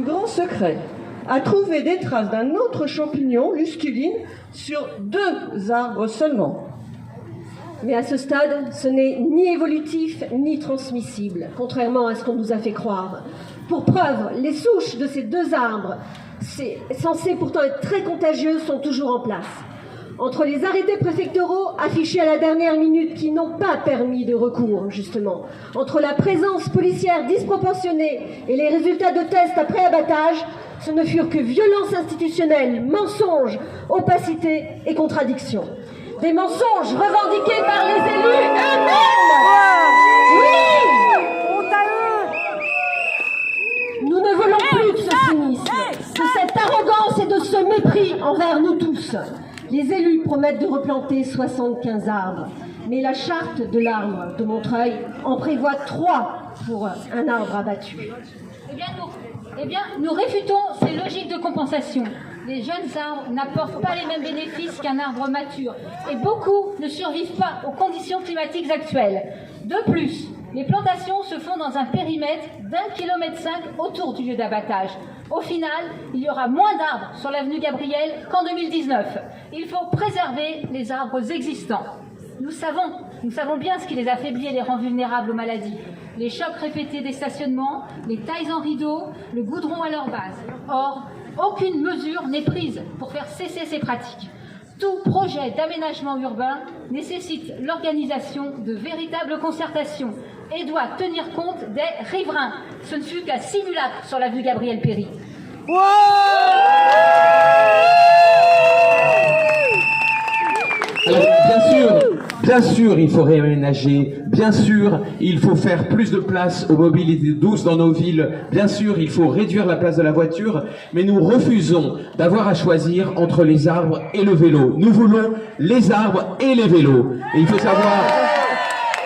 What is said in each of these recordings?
plus grand secret, a trouvé des traces d'un autre champignon, l'usculine, sur 2 arbres seulement. Mais à ce stade, ce n'est ni évolutif ni transmissible, contrairement à ce qu'on nous a fait croire. Pour preuve, les souches de ces 2 arbres, censées pourtant être très contagieuses, sont toujours en place. Entre les arrêtés préfectoraux affichés à la dernière minute qui n'ont pas permis de recours, justement, entre la présence policière disproportionnée et les résultats de tests après abattage, ce ne furent que violences institutionnelles, mensonges, opacité et contradictions. Des mensonges revendiqués par les élus eux-mêmes. Oui! Nous ne voulons plus de ce cynisme, de cette arrogance et de ce mépris envers nous tous. Les élus promettent de replanter 75 arbres, mais la charte de l'arbre de Montreuil en prévoit 3 pour un arbre abattu. Eh bien, nous réfutons ces logiques de compensation. Les jeunes arbres n'apportent pas les mêmes bénéfices qu'un arbre mature et beaucoup ne survivent pas aux conditions climatiques actuelles. De plus, les plantations se font dans un périmètre d'1,5 km autour du lieu d'abattage. Au final, il y aura moins d'arbres sur l'avenue Gabriel qu'en 2019. Il faut préserver les arbres existants. Nous savons bien ce qui les affaiblit et les rend vulnérables aux maladies. Les chocs répétés des stationnements, les tailles en rideaux, le goudron à leur base. Or, aucune mesure n'est prise pour faire cesser ces pratiques. Tout projet d'aménagement urbain nécessite l'organisation de véritables concertations et doit tenir compte des riverains. Ce ne fut qu'un simulacre sur l'avenue Gabriel-Péri. Alors, bien sûr, il faut réaménager. Bien sûr, il faut faire plus de place aux mobilités douces dans nos villes. Bien sûr, il faut réduire la place de la voiture. Mais nous refusons d'avoir à choisir entre les arbres et le vélo. Nous voulons les arbres et les vélos. Et il faut savoir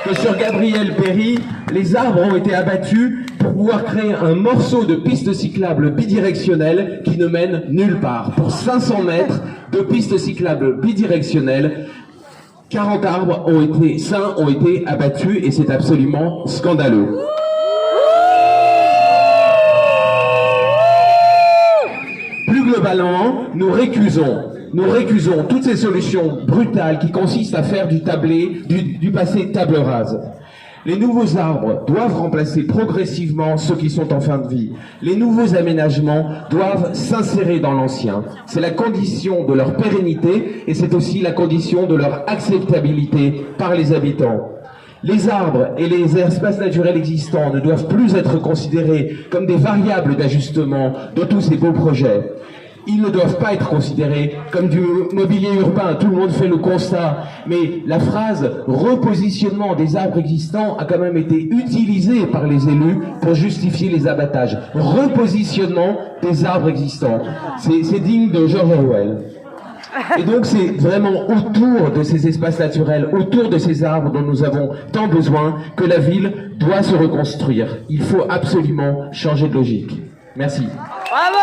que sur Gabriel-Péri, les arbres ont été abattus pour pouvoir créer un morceau de piste cyclable bidirectionnelle qui ne mène nulle part. Pour 500 mètres de piste cyclable bidirectionnelle, 40 arbres sains ont été abattus et c'est absolument scandaleux. Plus globalement, nous récusons toutes ces solutions brutales qui consistent à faire du passé table rase. Les nouveaux arbres doivent remplacer progressivement ceux qui sont en fin de vie. Les nouveaux aménagements doivent s'insérer dans l'ancien. C'est la condition de leur pérennité et c'est aussi la condition de leur acceptabilité par les habitants. Les arbres et les espaces naturels existants ne doivent plus être considérés comme des variables d'ajustement de tous ces beaux projets. Ils ne doivent pas être considérés comme du mobilier urbain, tout le monde fait le constat. Mais la phrase « repositionnement des arbres existants » a quand même été utilisée par les élus pour justifier les abattages. Repositionnement des arbres existants. C'est digne de George Orwell. Et donc c'est vraiment autour de ces espaces naturels, autour de ces arbres dont nous avons tant besoin, que la ville doit se reconstruire. Il faut absolument changer de logique. Merci. Bravo!